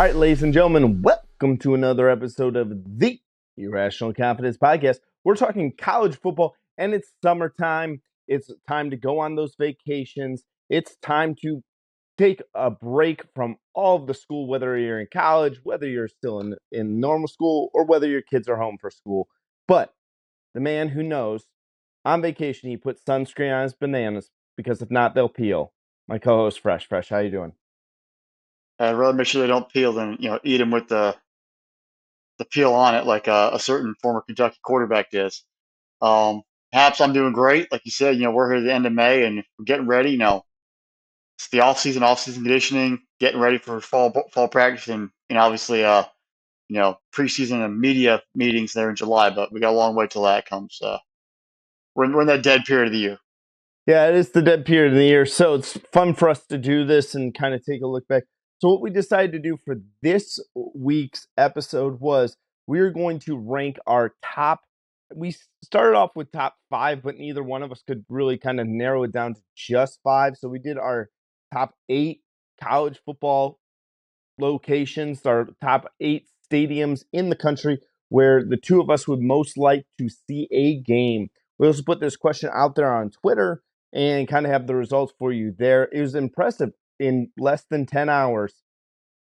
All right, ladies and gentlemen, welcome to another episode of the Irrational Confidence Podcast. We're talking college football, and it's summertime. It's time to go on those vacations. It's time to take a break from all of the school, whether you're in college, whether you're still in normal school, or whether your kids are home for school. But the man who knows, on vacation, he puts sunscreen on his bananas because if not, they'll peel. My co-host, Fresh. Fresh, how you doing? I'd rather make sure they don't peel than eat them with the peel on it, like a certain former Kentucky quarterback does. Um, Perhaps I'm doing great, like you said. We're here at the end of May and we're getting ready. It's the off season conditioning, getting ready for fall practice, and obviously preseason and media meetings there in July. But we got a long way till that comes. We're in that dead period of the year. Yeah, it is the dead period of the year, so it's fun for us to do this and kind of take a look back. So, what we decided to do for this week's episode was we are going to rank our top. We started off with top five, but neither one of us could really kind of narrow it down to just five. So, we did our top 8 college football locations, our top 8 stadiums in the country where the two of us would most like to see a game. We also put this question out there on Twitter and kind of have the results for you there. It was impressive. In less than 10 hours,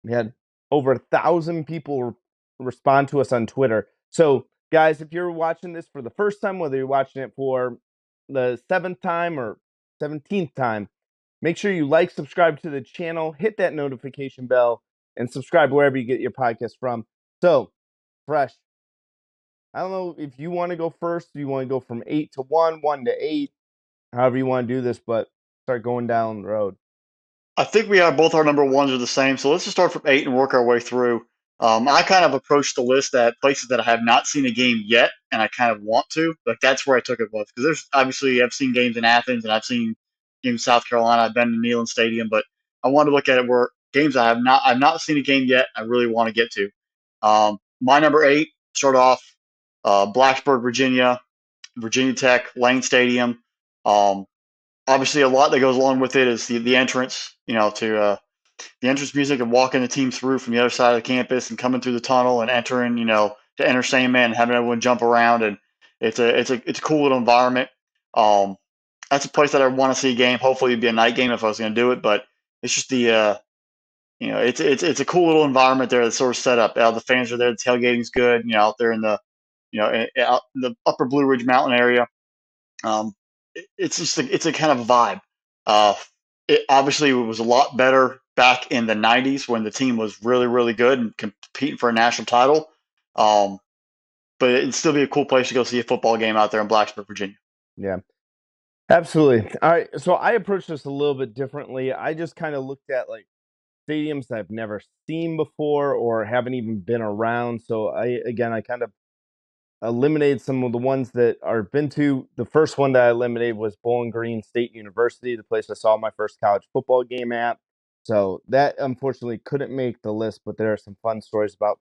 we had over 1,000 people respond to us on Twitter. So, guys, if you're watching this for the first time, whether you're watching it for the 7th time or 17th time, make sure you like, subscribe to the channel, hit that notification bell, and subscribe wherever you get your podcast from. So, Fresh, I don't know if you want to go first. Do you want to go from 8 to 1, 1 to 8, however you want to do this, but start going down the road. I think we have both our number ones are the same. So let's just start from 8 and work our way through. I kind of approached the list at places that I have not seen a game yet, and I kind of want to. Like that's where I took it was because there's obviously I've seen games in Athens and I've seen games in South Carolina. I've been to Neyland Stadium, but I want to look at it where games I've not seen a game yet. I really want to get to. My number 8 start off Blacksburg, Virginia, Virginia Tech, Lane Stadium. Um, Obviously, a lot that goes along with it is the entrance. To the entrance music and walking the team through from the other side of the campus and coming through the tunnel and entering, to enter Sandman and having everyone jump around. And it's a cool little environment. That's a place that I want to see a game. Hopefully, it'd be a night game if I was going to do it. But it's just it's a cool little environment there that's sort of set up. The fans are there. The tailgating's good. Out there in the out in the Upper Blue Ridge Mountain area. Um, it's just it's a kind of vibe. Uh, it obviously was a lot better back in the '90s when the team was really really good and competing for a national title. Um, but it'd still be a cool place to go see a football game out there in Blacksburg, Virginia. Yeah, absolutely. All right, so I approached this a little bit differently. I just kind of looked at like stadiums I've never seen before or haven't even been around. So I kind of eliminated some of the ones that I've been to. The first one that I eliminated was Bowling Green State University, the place I saw my first college football game at. So that unfortunately couldn't make the list, but there are some fun stories about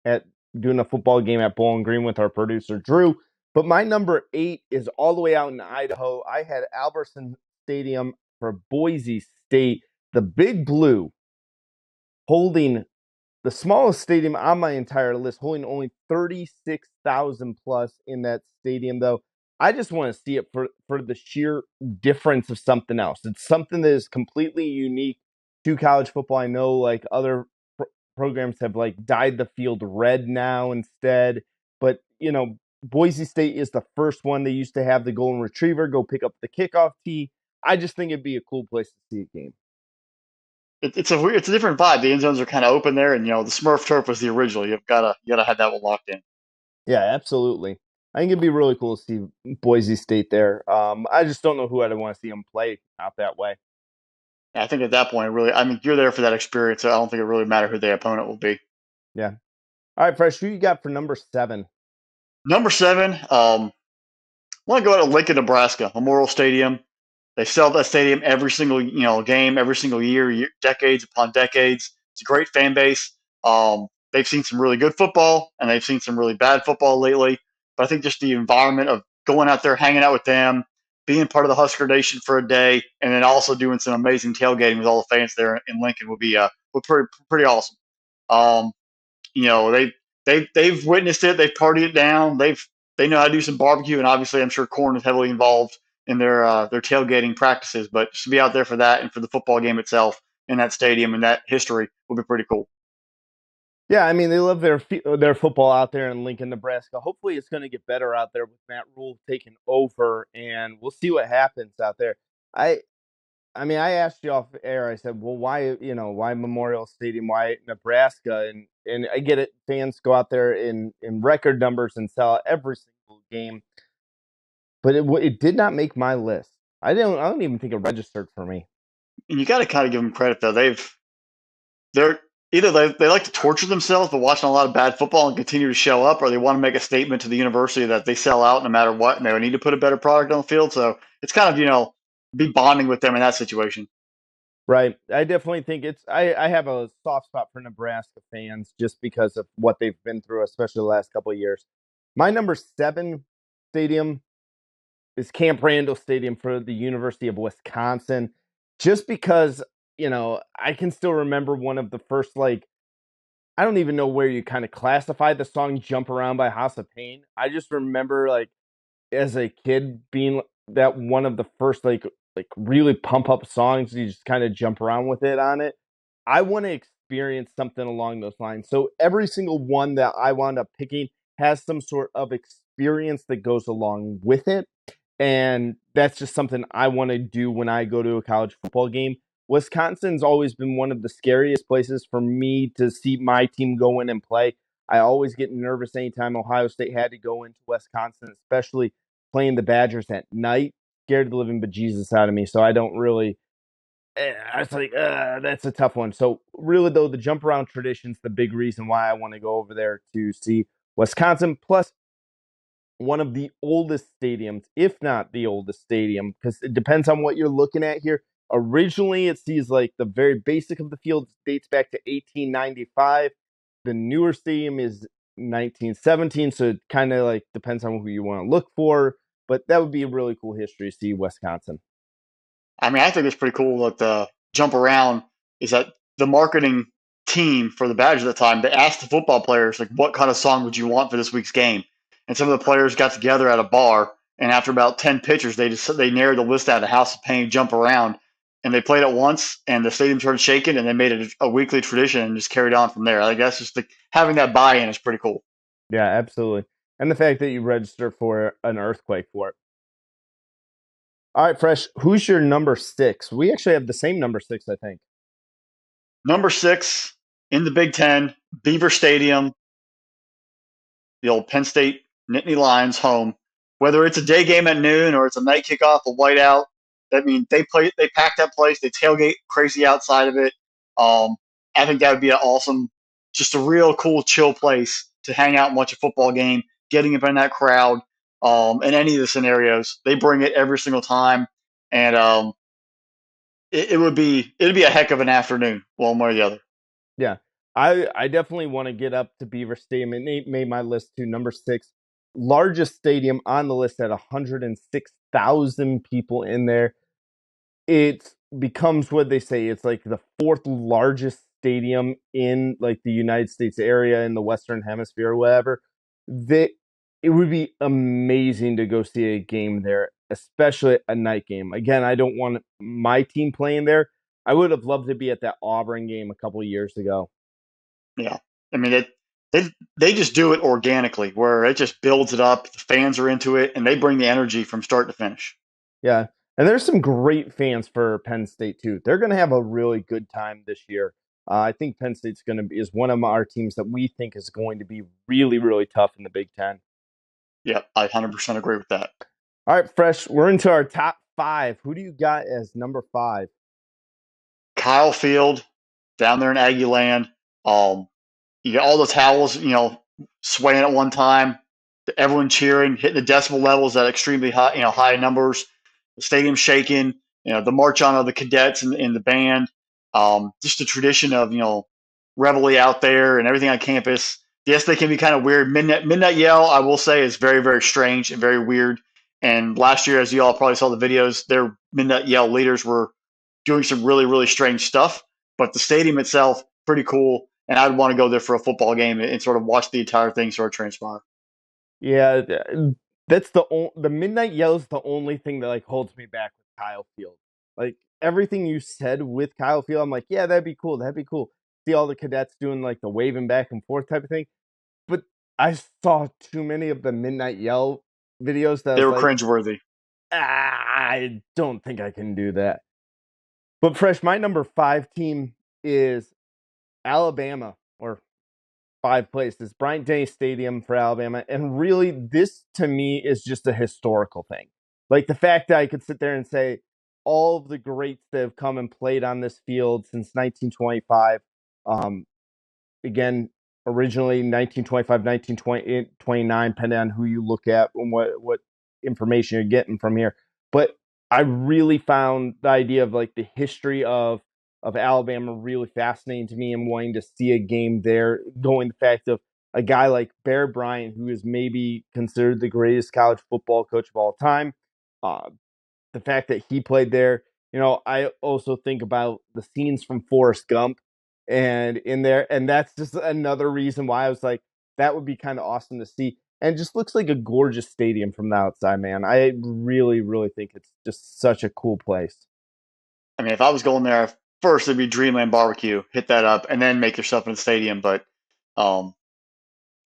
at doing a football game at Bowling Green with our producer Drew. But my number 8 is all the way out in Idaho. I had Albertsons Stadium for Boise State, the Big Blue, holding the smallest stadium on my entire list, holding only 36,000 plus in that stadium, though. I just want to see it for the sheer difference of something else. It's something that is completely unique to college football. I know like other programs have like dyed the field red now instead, but Boise State is the first one. They used to have the golden retriever go pick up the kickoff tee. I just think it'd be a cool place to see a game. It's a different vibe. The end zones are kind of open there, and the Smurf turf was the original. You gotta have that one locked in. Yeah, absolutely. I think it'd be really cool to see Boise State there. I just don't know who I'd want to see them play out that way. And I think at that point, really, I mean, you're there for that experience. So I don't think it really matters who the opponent will be. Yeah. All right, Fresh, who you got for number 7? Number 7, I want to go out to Lincoln, Nebraska, Memorial Stadium. They sell that stadium every single game, every single year, decades upon decades. It's a great fan base. They've seen some really good football and they've seen some really bad football lately. But I think just the environment of going out there, hanging out with them, being part of the Husker Nation for a day, and then also doing some amazing tailgating with all the fans there in Lincoln would was pretty awesome. Um, they've witnessed it. They've partied it down. They know how to do some barbecue, and obviously, I'm sure corn is heavily involved in their tailgating practices. But just to be out there for that and for the football game itself in that stadium and that history will be pretty cool. Yeah, I mean they love their football out there in Lincoln, Nebraska. Hopefully, it's going to get better out there with Matt Rule taking over, and we'll see what happens out there. I I mean, I asked you off air. I said, "Well, why Memorial Stadium? Why Nebraska?" And I get it. Fans go out there in record numbers and sell out every single game, but it did not make my list. I don't even think it registered for me. And you got to kind of give them credit though. They're either they like to torture themselves by watching a lot of bad football and continue to show up, or they want to make a statement to the university that they sell out no matter what, and they need to put a better product on the field. So it's kind of be bonding with them in that situation. Right. I definitely think I have a soft spot for Nebraska fans just because of what they've been through, especially the last couple of years. My number 7 stadium is Camp Randall Stadium for the University of Wisconsin, just because, I can still remember one of the first, like, I don't even know where you kind of classify the song Jump Around by House of Pain. I just remember, like, as a kid being that one of the first like really pump up songs, you just kind of jump around with it on it. I want to experience something along those lines. So every single one that I wound up picking has some sort of experience that goes along with it. And that's just something I want to do when I go to a college football game. Wisconsin's always been one of the scariest places for me to see my team go in and play. I always get nervous anytime Ohio State had to go into Wisconsin, especially playing the Badgers at night. Scared the living bejesus out of me, so I don't really. I was like, that's a tough one. So really, though, the jump around tradition's the big reason why I want to go over there to see Wisconsin. Plus, one of the oldest stadiums, if not the oldest stadium, because it depends on what you're looking at here. Originally, it sees like the very basic of the field dates back to 1895. The newer stadium is 1917, so it kind of like depends on who you want to look for. But that would be a really cool history to see Wisconsin. I mean, I think it's pretty cool that the jump around is that the marketing team for the Badgers at the time, they asked the football players, like, what kind of song would you want for this week's game? And some of the players got together at a bar, and after about 10 pitchers, they narrowed the list out of House of Pain, Jump Around, and they played it once, and the stadium started shaking, and they made it a weekly tradition and just carried on from there. I think that's just having that buy-in is pretty cool. Yeah, absolutely. And the fact that you register for an earthquake for it. All right, Fresh, who's your number 6? We actually have the same number 6, I think. Number 6 in the Big Ten, Beaver Stadium, the old Penn State Nittany Lions home. Whether it's a day game at noon or it's a night kickoff, a whiteout, that means they pack that place, they tailgate crazy outside of it. Um, I think that would be an awesome, just a real cool, chill place to hang out and watch a football game. Getting up in that crowd, in any of the scenarios, they bring it every single time, and it'd be a heck of an afternoon, one way or the other. Yeah, I definitely want to get up to Beaver Stadium. It made my list to number 6, largest stadium on the list at 106,000 people in there. It becomes what they say. It's like the 4th largest stadium in like the United States area in the Western Hemisphere or whatever. They, it would be amazing to go see a game there, especially a night game. Again, I don't want my team playing there. I would have loved to be at that Auburn game a couple of years ago. Yeah, I mean they just do it organically, where it just builds it up. The fans are into it, and they bring the energy from start to finish. Yeah. And there's some great fans for Penn State too. They're going to have a really good time this year. I think Penn State's going to be is one of our teams that we think is going to be really, really tough in the Big Ten. Yeah, I 100% agree with that. All right, Fresh, we're into our top 5. Who do you got as number 5? Kyle Field down there in Aggie Land. You get all the towels, swaying at one time. Everyone cheering, hitting the decibel levels at extremely high, high numbers. The stadium shaking. The march on of the cadets and the band. Just the tradition of reveille out there and everything on campus. Yes, they can be kind of weird. Midnight yell, I will say, is very, very strange and very weird. And last year, as you all probably saw the videos, their midnight yell leaders were doing some really, really strange stuff. But the stadium itself, pretty cool. And I'd want to go there for a football game and sort of watch the entire thing sort of transpire. Yeah, that's the midnight yell is the only thing that like holds me back with Kyle Field. Like everything you said with Kyle Field, I'm like, yeah, that'd be cool. That'd be cool. See all the cadets doing like the waving back and forth type of thing. But I saw too many of the midnight yell videos that I They was were like, cringeworthy. I don't think I can do that. But Fresh, my number 5 team is Alabama, or five places. Bryant-Denny Stadium for Alabama. And really, this to me is just a historical thing. Like the fact that I could sit there and say all of the greats that have come and played on this field since 1925. Um, again, originally 1925, 1929, depending on who you look at and what information you're getting from here. But I really found the idea of like the history of Alabama really fascinating to me and wanting to see a game there, going the fact of a guy like Bear Bryant, who is maybe considered the greatest college football coach of all time. Uh, the fact that he played there. I also think about the scenes from Forrest Gump and in there, and that's just another reason why I was like, that would be kind of awesome to see. And it just looks like a gorgeous stadium from the outside, man. I really, really think it's just such a cool place. I mean, if I was going there first, it'd be Dreamland Barbecue. Hit that up and then make yourself in the stadium. But um,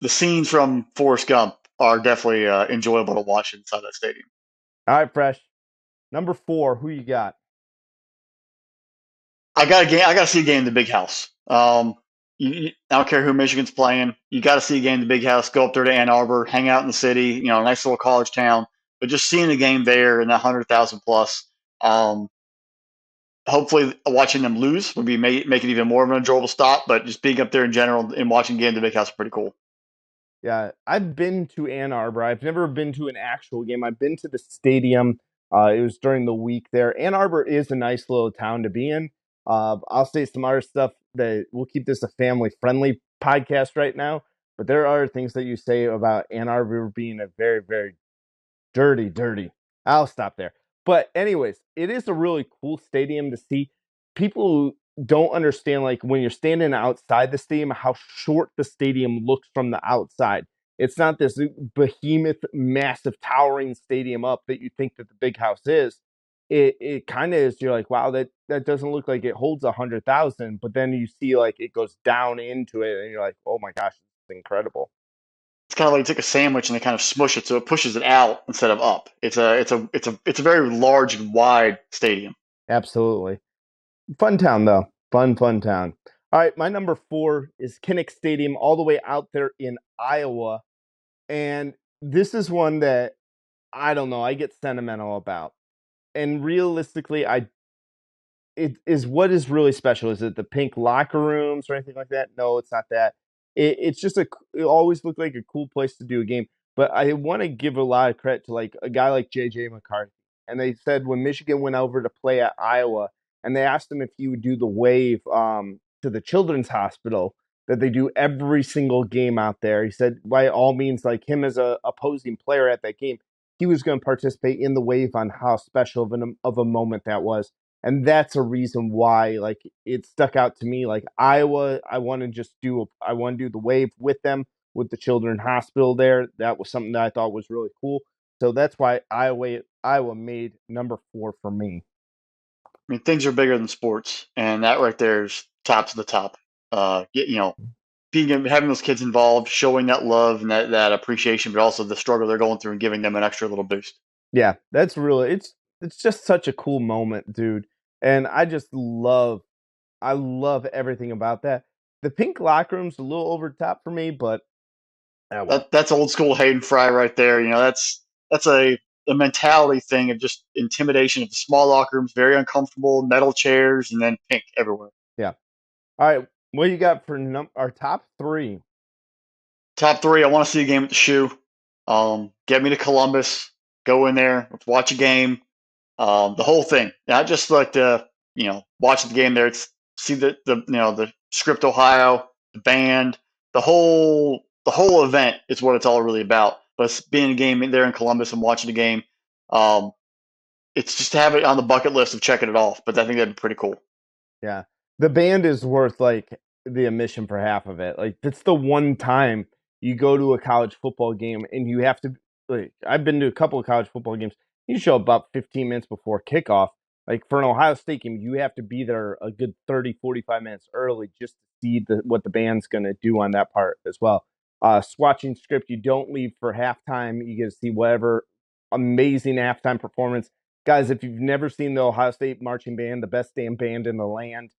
the scenes from Forrest Gump are definitely enjoyable to watch inside that stadium. All right, Fresh. Number 4, who you got? I got a game. I got to see a game in the big house. I don't care who Michigan's playing. You got to see a game in the big house. Go up there to Ann Arbor, hang out in the city. A nice little college town. But just seeing the game there in that 100,000 plus. Um, Hopefully, watching them lose would be make it even more of an enjoyable stop. But just being up there in general and watching game in the big house is pretty cool. Yeah, I've been to Ann Arbor. I've never been to an actual game. I've been to the stadium. It was during the week there. Ann Arbor is a nice little town to be in. I'll say some other stuff that we'll keep this a family friendly podcast right now. But there are things that you say about Ann Arbor being a very, very dirty, dirty. I'll stop there. But anyways, it is a really cool stadium to see. People don't understand like when you're standing outside the stadium how short the stadium looks from the outside. It's not this behemoth, massive, towering stadium up that you think that the big house is. It kind of is. You're like, wow, that doesn't look like it holds 100,000. But then you see like it goes down into it, and you're like, oh my gosh, it's incredible. It's kind of like you take a sandwich and they kind of smush it so it pushes it out instead of up. It's a very large and wide stadium. Absolutely. Fun town though. Fun town. All right, my number 4 is Kinnick Stadium, all the way out there in Iowa, and this is one that I don't know. I get sentimental about, and realistically, it is what is really special. Is it the pink locker rooms or anything like that? No, it's not that. It's just it always looked like a cool place to do a game. But I want to give a lot of credit to like a guy like JJ McCarthy. And they said when Michigan went over to play at Iowa, and they asked him if he would do the wave to the Children's Hospital that they do every single game out there. He said by all means, like him as a opposing player at that game, he was going to participate in the wave on how special of a moment that was, and that's a reason why like it stuck out to me. Like Iowa, I want to do the wave with them with the children's hospital there. That was something that I thought was really cool. So that's why Iowa made number 4 for me. I mean, things are bigger than sports, and that right there is top to the top. Being having those kids involved, showing that love and that appreciation, but also the struggle they're going through and giving them an extra little boost. Yeah, that's really it's just such a cool moment, dude. And I love everything about that. The pink locker room's a little over the top for me, but ah well. That's old school Hayden Fry right there. That's a mentality thing of just intimidation of the small locker rooms, very uncomfortable, metal chairs, and then pink everywhere. Yeah. All right, what do you got for our top 3? Top three, I want to see a game at the shoe. Get me to Columbus, go in there, let's watch a game. The whole thing, not just like watch the game there. It's see the script Ohio, the band, the whole event is what it's all really about. But it's being a game there in Columbus and watching the game, um, it's just to have it on the bucket list of checking it off. But I think that'd be pretty cool. Yeah. the band is worth like the admission for half of it. Like that's the one time you go to a college football game and you have to like I've been to a couple of college football games. You show up about 15 minutes before kickoff. Like for an Ohio State game, you have to be there a good 30, 45 minutes early just to see what the band's going to do on that part as well. Swatching script, you don't leave for halftime. You get to see whatever amazing halftime performance. Guys, if you've never seen the Ohio State marching band, the best damn band in the land,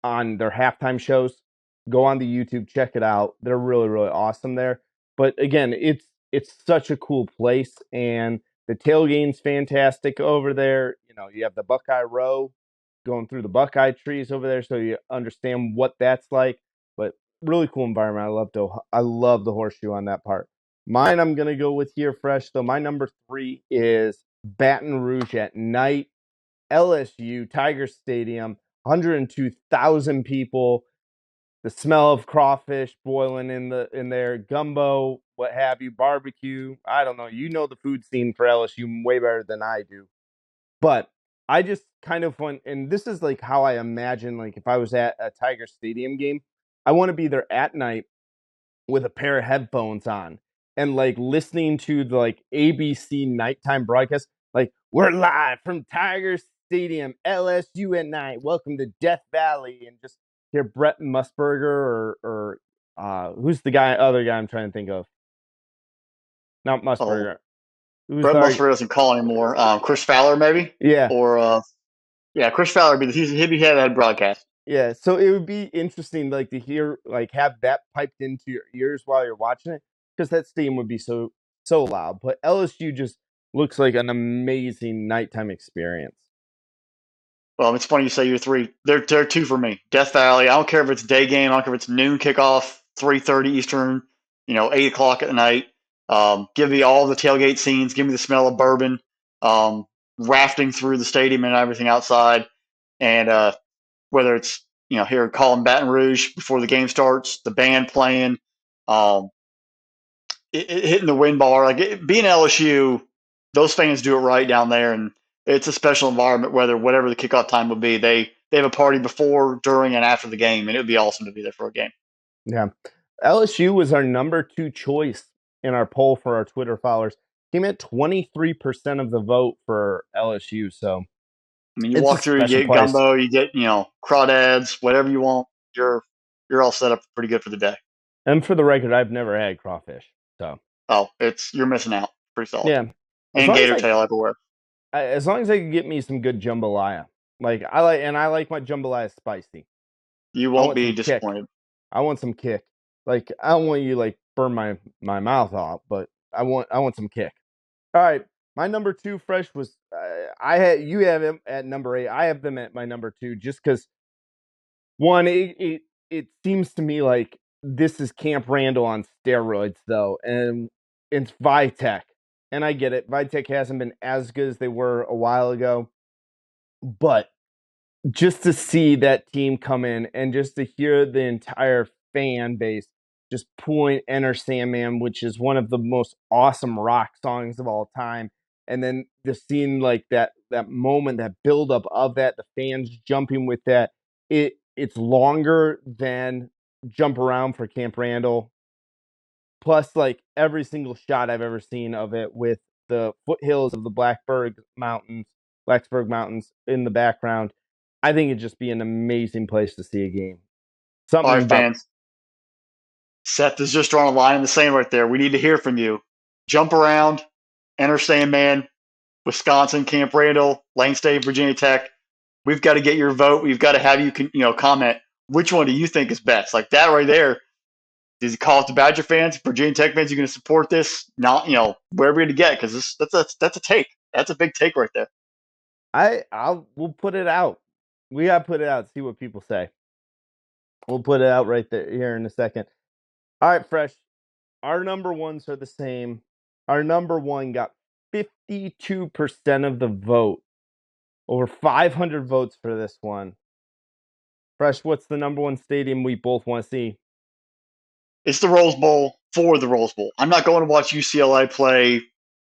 on their halftime shows. Go on the YouTube, check it out. They're really, really awesome there. But again, it's such a cool place, and the tailgate's fantastic over there. You know, you have the Buckeye Row going through the Buckeye trees over there, so you understand what that's like. But really cool environment. I love the horseshoe on that part. Mine, I'm gonna go with here fresh. So my number 3 is Baton Rouge at night. LSU, Tiger Stadium, 102,000 people. The smell of crawfish boiling in there, gumbo, what have you, barbecue. I don't know. You know the food scene for LSU way better than I do. But I just kind of want, and this is like how I imagine, like if I was at a Tiger Stadium game, I want to be there at night with a pair of headphones on and like listening to the like ABC nighttime broadcast. Like, we're live from Tiger Stadium, LSU at night. Welcome to Death Valley, and just hear Brett Musburger or who's the other guy I'm trying to think of? Not Oh, Musburger. Who's Brett the Musburger doesn't call anymore. Chris Fowler, maybe? yeah. Or, yeah, Chris Fowler, he'd be head of that broadcast. Yeah, so it would be interesting, like to hear, like have that piped into your ears while you're watching it, because that stadium would be so loud. But LSU just looks like an amazing nighttime experience. Well, it's funny you say you're three. They're two for me. Death Valley. I don't care if it's day game. I don't care if it's noon kickoff, 3:30 Eastern. 8 o'clock at night. Give me all the tailgate scenes. Give me the smell of bourbon. Rafting through the stadium and everything outside. And whether it's here calling Baton Rouge before the game starts, the band playing, um, hitting the wind bar, being LSU, those fans do it right down there, and it's a special environment. Whatever the kickoff time would be, they have a party before, during, and after the game, and it would be awesome to be there for a game. Yeah, LSU was our number 2 choice in our poll for our Twitter followers. Came at 23% of the vote for LSU, so I mean, you it's a walk through, you special get place. gumbo, you get crawdads, whatever you want. You're all set up pretty good for the day. And for the record, I've never had crawfish, so Oh, you're missing out. Pretty solid. yeah. As And long as gator tail everywhere. I can get me some good jambalaya. I like my jambalaya spicy. You I won't want be some kick. disappointed. I want some kick. Like I don't want you to, like burn my mouth off, but I want some kick. All right, my number 2 fresh was I had you have him at number 8. I have them at my number 2 just because one it seems to me like this is Camp Randall on steroids though, and it's Vitek, and I get it. Vitek hasn't been as good as they were a while ago, but just to see that team come in and just to hear the entire fan base just pulling Enter Sandman, which is one of the most awesome rock songs of all time. And then the scene like that moment, that buildup of that, the fans jumping with that, it's longer than Jump Around for Camp Randall. Plus, like every single shot I've ever seen of it with the foothills of the Blacksburg Mountains in the background. I think it'd just be an amazing place to see a game. All Something right, about fans. Seth is just drawing a line in the sand right there. We need to hear from you. Jump Around, Enter Sandman, Wisconsin, Camp Randall, Lane State, Virginia Tech. We've got to get your vote. We've got to have you, comment. Which one do you think is best? Like that right there. Does he call it to Badger fans, Virginia Tech fans? You going to support this? Not, wherever you're going to get, because that's a take. That's a big take right there. we'll put it out. We gotta put it out. See what people say. We'll put it out right there here in a second. All right, Fresh. Our number ones are the same. Our number 1 got 52% of the vote. Over 500 votes for this one. Fresh, what's the number 1 stadium we both want to see? It's the Rose Bowl for the Rose Bowl. I'm not going to watch UCLA play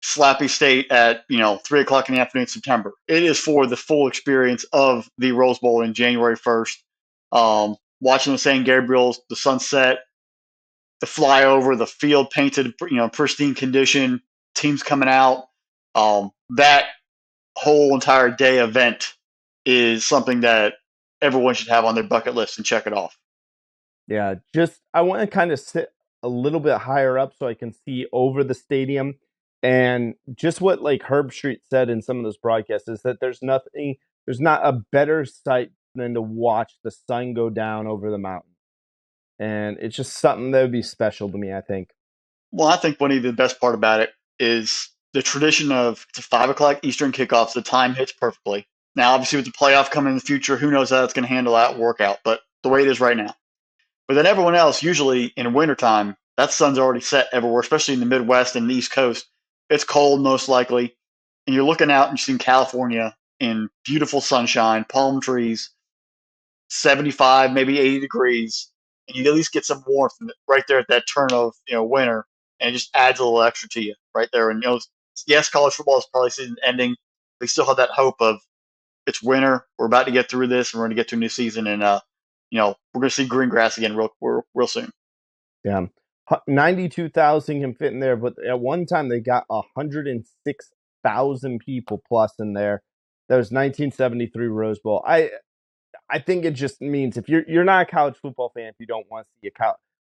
Slappy State at 3 o'clock in the afternoon in September. It is for the full experience of the Rose Bowl in January 1st. Watching the St. Gabriel's, the sunset, the flyover, the field painted, pristine condition, teams coming out. That whole entire day event is something that everyone should have on their bucket list and check it off. Yeah, just I want to kind of sit a little bit higher up so I can see over the stadium. And just what like Herb Street said in some of those broadcasts is that there's not a better sight than to watch the sun go down over the mountain. And it's just something that would be special to me, I think. Well, I think one of the best part about it is the tradition of it's a 5 o'clock Eastern kickoff. So the time hits perfectly. Now, obviously, with the playoff coming in the future, who knows how that's going to handle that workout? But the way it is right now. But then everyone else, usually in wintertime, that sun's already set everywhere, especially in the Midwest and the East Coast. It's cold, most likely. And you're looking out and you're seeing California in beautiful sunshine, palm trees, 75, maybe 80 degrees. And you at least get some warmth right there at that turn of winter. And it just adds a little extra to you right there. And, yes, college football is probably season ending. We still have that hope of it's winter. We're about to get through this and we're going to get to a new season. And, we're going to see green grass again real soon. Yeah. 92,000 can fit in there, but at one time they got 106,000 people plus in there. That was 1973 Rose Bowl. I think it just means if you're not a college football fan, if you don't want to see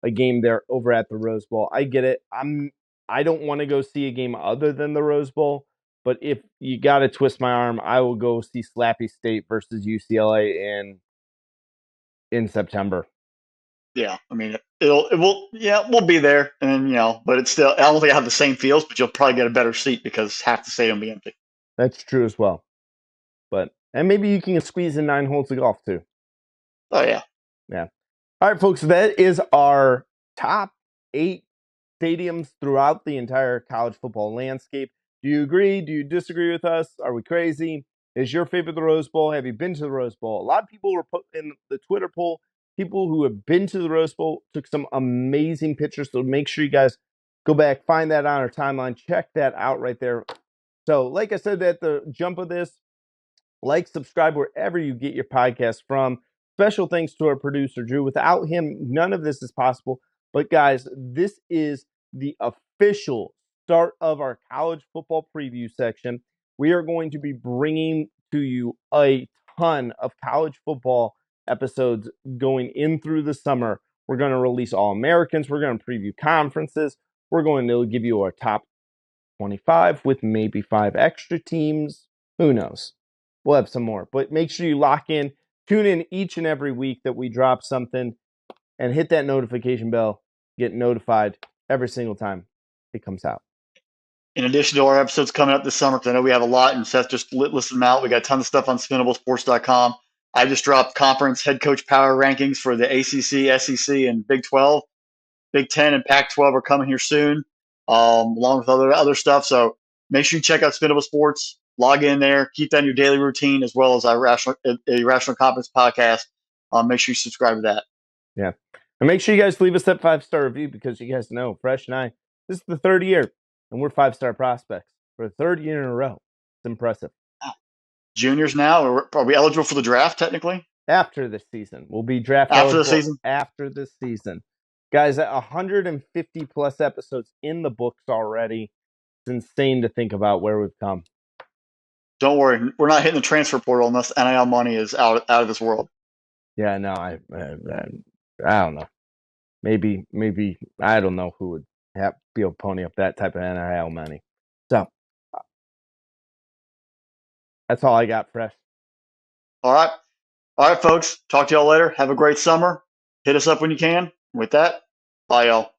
a game there over at the Rose Bowl, I get it. I don't want to go see a game other than the Rose Bowl, but if you got to twist my arm, I will go see Slappy State versus UCLA in September. Yeah, I mean, we'll be there, and but it's still, I don't think I have the same feels, but you'll probably get a better seat because half the stadium will be empty. That's true as well. And maybe you can squeeze in 9 holes of golf too. Oh yeah. Yeah. All right, folks, that is our top 8 stadiums throughout the entire college football landscape. Do you agree? Do you disagree with us? Are we crazy? Is your favorite the Rose Bowl? Have you been to the Rose Bowl? A lot of people were put in the Twitter poll. People who have been to the Rose Bowl took some amazing pictures. So make sure you guys go back, find that on our timeline. Check that out right there. So like I said at the jump of this, like, subscribe wherever you get your podcast from. Special thanks to our producer, Drew. Without him, none of this is possible. But guys, this is the official start of our college football preview section. We are going to be bringing to you a ton of college football episodes going in through the summer. We're going to release All-Americans. We're going to preview conferences. We're going to give you our top 25 with maybe 5 extra teams. Who knows? We'll have some more. But make sure you lock in. Tune in each and every week that we drop something and hit that notification bell. Get notified every single time it comes out. In addition to our episodes coming up this summer, because I know we have a lot, and Seth just listed them out. We got tons of stuff on spinnablesports.com. I just dropped conference head coach power rankings for the ACC, SEC, and Big 12. Big 10 and Pac 12 are coming here soon, along with other stuff. So make sure you check out Spinnable Sports. Log in there. Keep that in your daily routine, as well as our Irrational Confidence podcast. Make sure you subscribe to that. Yeah. And make sure you guys leave us that 5-star review, because you guys know, Fresh and I, this is the 3rd year, and we're 5-star prospects for the 3rd year in a row. It's impressive. Juniors now, are we eligible for the draft technically? After this season. We'll be draft after eligible the season. After this season. Guys, 150 plus episodes in the books already. It's insane to think about where we've come. Don't worry, we're not hitting the transfer portal unless NIL money is out of this world. Yeah, no, I don't know. Maybe I don't know who would be able to pony up that type of NIL money. So that's all I got, Fresh. All right, folks. Talk to y'all later. Have a great summer. Hit us up when you can. With that, bye, y'all.